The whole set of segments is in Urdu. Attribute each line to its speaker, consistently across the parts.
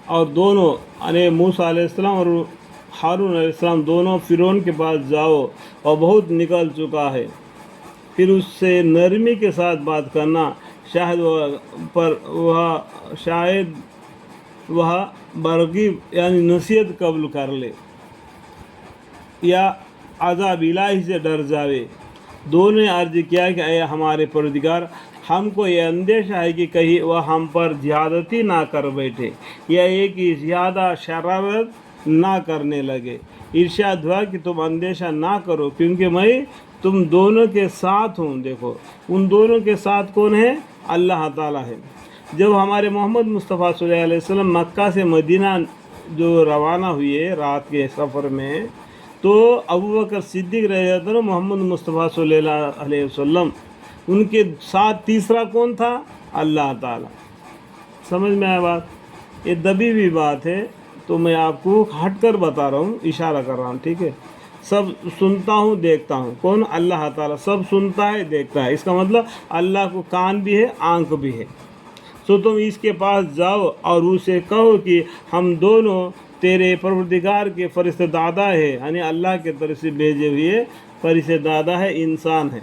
Speaker 1: اور دونوں یعنی موسیٰ علیہ السلام اور ہارون علیہ السلام دونوں فرعون کے پاس جاؤ اور بہت نکل چکا ہے، پھر اس سے نرمی کے ساتھ بات کرنا، شاید وہ برغیب یعنی نصیحت قبول کر لے یا عذاب الہی سے ڈر جاوے۔ دونوں نے عرض کیا کہ اے ہمارے پروردگار، ہم کو یہ اندیشہ ہے کہ کہیں وہ ہم پر زیادتی نہ کر بیٹھے یا یہ کہ زیادہ شرارت نہ کرنے لگے۔ ارشاد ہوا کہ تم اندیشہ نہ کرو کیونکہ میں تم دونوں کے ساتھ ہوں۔ دیکھو ان دونوں کے ساتھ کون ہے؟ اللہ تعالیٰ ہے۔ جب ہمارے محمد مصطفیٰ صلی اللہ علیہ وسلم مکہ سے مدینہ جو روانہ ہوئے رات کے سفر میں، تو ابوبکر صدیق رضی اللہ عنہ محمد مصطفیٰ صلی اللہ علیہ وسلم ان کے ساتھ تیسرا کون تھا؟ اللہ تعالیٰ۔ سمجھ میں آیا بات؟ یہ دبی ہوئی بات ہے تو میں آپ کو ہٹ کر بتا رہا ہوں، اشارہ کر رہا ہوں، ٹھیک ہے؟ سب سنتا ہوں دیکھتا ہوں، کون؟ اللہ تعالیٰ سب سنتا ہے دیکھتا ہے، اس کا مطلب اللہ کو کان بھی ہے آنکھ بھی ہے۔ سو تم اس کے پاس جاؤ اور اسے کہو کہ ہم دونوں تیرے پروردگار کے فرشتے دادا ہے، یعنی اللہ کے طرف سے بھیجے ہوئے فرشتے دادا ہے، انسان ہے،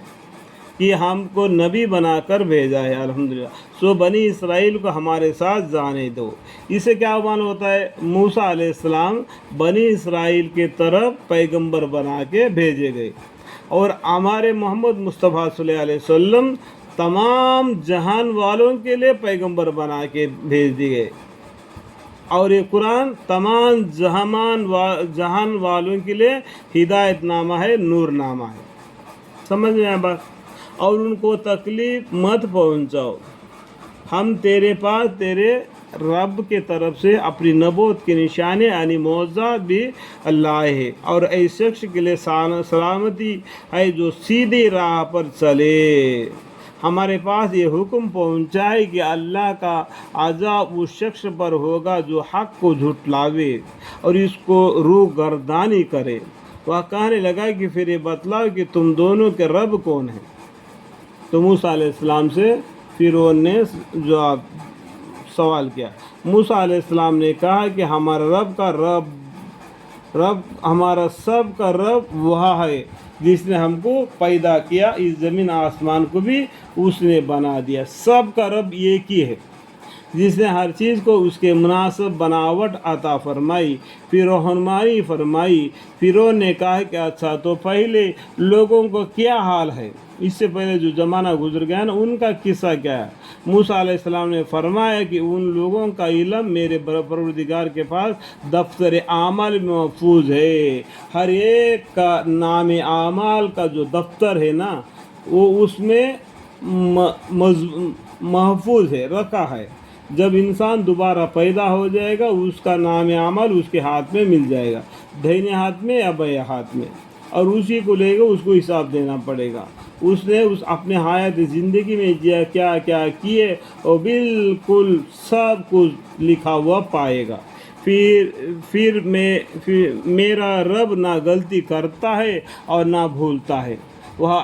Speaker 1: کہ ہم کو نبی بنا کر بھیجا ہے، الحمدللہ۔ سو بنی اسرائیل کو ہمارے ساتھ جانے دو۔ اسے کیا عنوان ہوتا ہے؟ موسیٰ علیہ السلام بنی اسرائیل کے طرف پیغمبر بنا کے بھیجے گئے، اور ہمارے محمد مصطفیٰ صلی اللہ علیہ وسلم تمام جہان والوں کے لیے پیغمبر بنا کے بھیج دیے گئے، اور یہ قرآن تمام جہان والوں کے لیے ہدایت نامہ ہے، نور نامہ ہے۔ سمجھ میں آیا بات؟ اور ان کو تکلیف مت پہنچاؤ، ہم تیرے پاس تیرے رب کے طرف سے اپنی نبوت کے نشانے یعنی معجزات بھی لائے ہے، اور ایسے شخص کے لیے سلامتی ہے جو سیدھی راہ پر چلے۔ ہمارے پاس یہ حکم پہنچائے کہ اللہ کا عذاب اس شخص پر ہوگا جو حق کو جھٹلاوے اور اس کو روح گردانی کرے۔ وہ کہنے لگا کہ پھر یہ بتلاؤ کہ تم دونوں کے رب کون ہیں؟ تو موسیٰ علیہ السلام سے فرعون نے جواب سوال کیا۔ موسیٰ علیہ السلام نے کہا کہ ہمارا رب ہمارا سب کا رب وہ ہے جس نے ہم کو پیدا کیا، اس زمین آسمان کو بھی اس نے بنا دیا۔ سب کا رب ایک ہی ہے جس نے ہر چیز کو اس کے مناسب بناوٹ عطا فرمائی، پھر رہنمائی فرمائی۔ فرعون نے کہا کہ اچھا تو پہلے لوگوں کو کیا حال ہے؟ اس سے پہلے جو زمانہ گزر گیا نا ان کا قصہ کیا ہے؟ موسیٰ علیہ السلام نے فرمایا کہ ان لوگوں کا علم میرے پروردگار کے پاس دفتر اعمال میں محفوظ ہے۔ ہر ایک کا نام اعمال کا جو دفتر ہے نا وہ اس میں محفوظ ہے، رکھا ہے۔ جب انسان دوبارہ پیدا ہو جائے گا اس کا نام اعمال اس کے ہاتھ میں مل جائے گا، دہنے ہاتھ میں یا بائیں ہاتھ میں، اور اسی کو لے گا، اس کو حساب دینا پڑے گا۔ اس نے اپنے حیات زندگی میں کیا کیا کیے اور بالکل سب کچھ لکھا ہوا پائے گا۔ پھر میرا رب نہ غلطی کرتا ہے اور نہ بھولتا ہے۔ وہ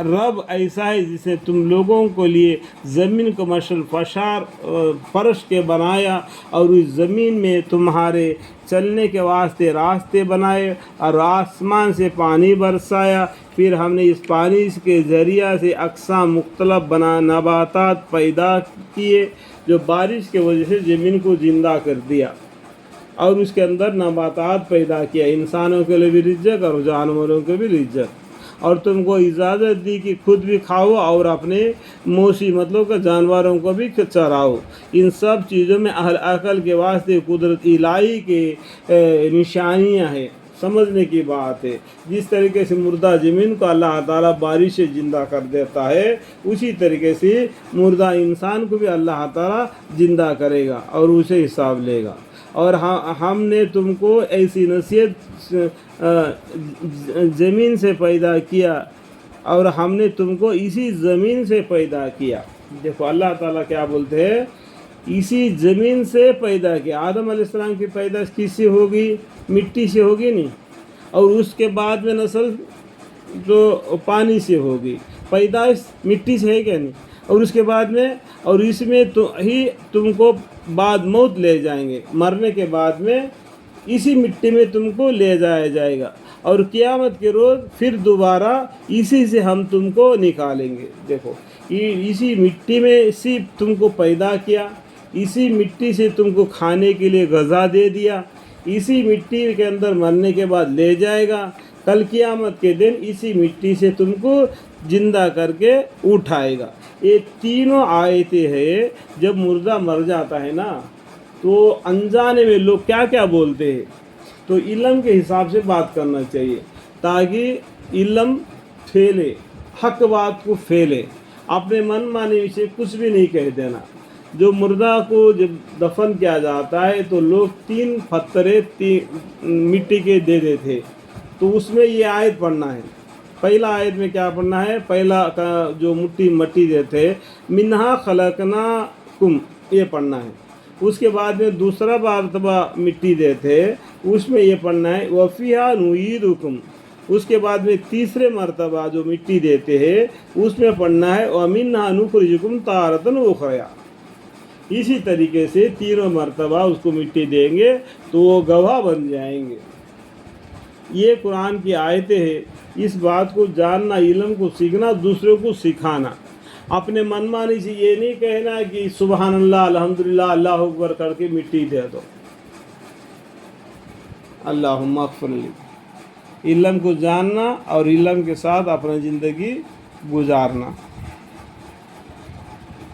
Speaker 1: رب ایسا ہے جس نے تم لوگوں کو لیے زمین کو مشل فرش کے بنایا اور اس زمین میں تمہارے چلنے کے واسطے راستے بنائے اور آسمان سے پانی برسایا، پھر ہم نے اس پانی کے ذریعہ سے اقسام مختلف نباتات پیدا کیے جو بارش کی وجہ سے زمین کو زندہ کر دیا، اور اس کے اندر نباتات پیدا کیا، انسانوں کے لیے بھی رزق اور جانوروں کے بھی رزق، اور تم کو اجازت دی کہ خود بھی کھاؤ اور اپنے مویشی مطلب کہ جانوروں کو بھی چراؤ۔ ان سب چیزوں میں اہل عقل کے واسطے قدرت الہی کے نشانیاں ہیں، سمجھنے کی بات ہے۔ جس طریقے سے مردہ زمین کو اللہ تعالیٰ بارش سے زندہ کر دیتا ہے، اسی طریقے سے مردہ انسان کو بھی اللہ تعالیٰ زندہ کرے گا اور اسے حساب لے گا۔ اور ہم نے تم کو ایسی نصیحت زمین سے پیدا کیا اور ہم نے تم کو اسی زمین سے پیدا کیا۔ دیکھو اللہ تعالیٰ کیا بولتے ہیں، اسی زمین سے پیدا کیا۔ آدم علیہ السلام کی پیدائش کس سے ہوگی؟ مٹی سے ہوگی نہیں، اور اس کے بعد میں نسل جو پانی سے ہوگی۔ پیدائش مٹی سے ہے کیا نہیں؟ اور اس کے بعد میں اور اس میں تو ہی تم کو بعد موت لے جائیں گے، مرنے کے بعد میں اسی مٹی میں تم کو لے جایا جائے گا، اور قیامت کے روز پھر دوبارہ اسی سے ہم تم کو نکالیں گے۔ دیکھو اسی مٹی میں اسی تم کو پیدا کیا، اسی مٹی سے تم کو کھانے کے لیے غذا دے دیا، اسی مٹی کے اندر مرنے کے بعد لے جائے گا، کل قیامت کے دن اسی مٹی سے تم کو زندہ کر کے اٹھائے گا۔ یہ تینوں آیتیں ہیں۔ جب مردہ مر جاتا ہے نا تو انجانے میں لوگ کیا کیا بولتے ہیں، تو علم کے حساب سے بات کرنا چاہیے تاکہ علم پھیلے، حق بات کو پھیلے، اپنے من مانی سے کچھ بھی نہیں کہہ دینا۔ جو مردہ کو جب دفن کیا جاتا ہے تو لوگ 3 پتھرے مٹی کے دے دیتے، تو اس میں یہ آیت پڑھنا ہے۔ پہلا آیت میں کیا پڑھنا ہے، پہلا جو مٹی دیتے منہا خلقناکم، یہ پڑھنا ہے۔ اس کے بعد میں دوسرا مرتبہ مٹی دیتے، اس میں یہ پڑھنا ہے وفیہا نعیدکم۔ اس کے بعد میں تیسرے مرتبہ جو مٹی دیتے ہیں اس میں پڑھنا ہے ومنہا نخرجکم تارۃ اخری۔ اسی طریقے سے تینوں مرتبہ اس کو مٹی دیں گے تو وہ گواہ بن جائیں گے۔ یہ قرآن کی آیتیں ہیں۔ اس بات کو جاننا، علم کو سیکھنا، دوسروں کو سکھانا۔ اپنے من مانی سے یہ نہیں کہنا کہ سبحان اللہ الحمدللہ اللہ اکبر کر کے مٹی دے دو۔ اللہم اغفر لی۔ علم کو جاننا اور علم کے ساتھ اپنی زندگی گزارنا۔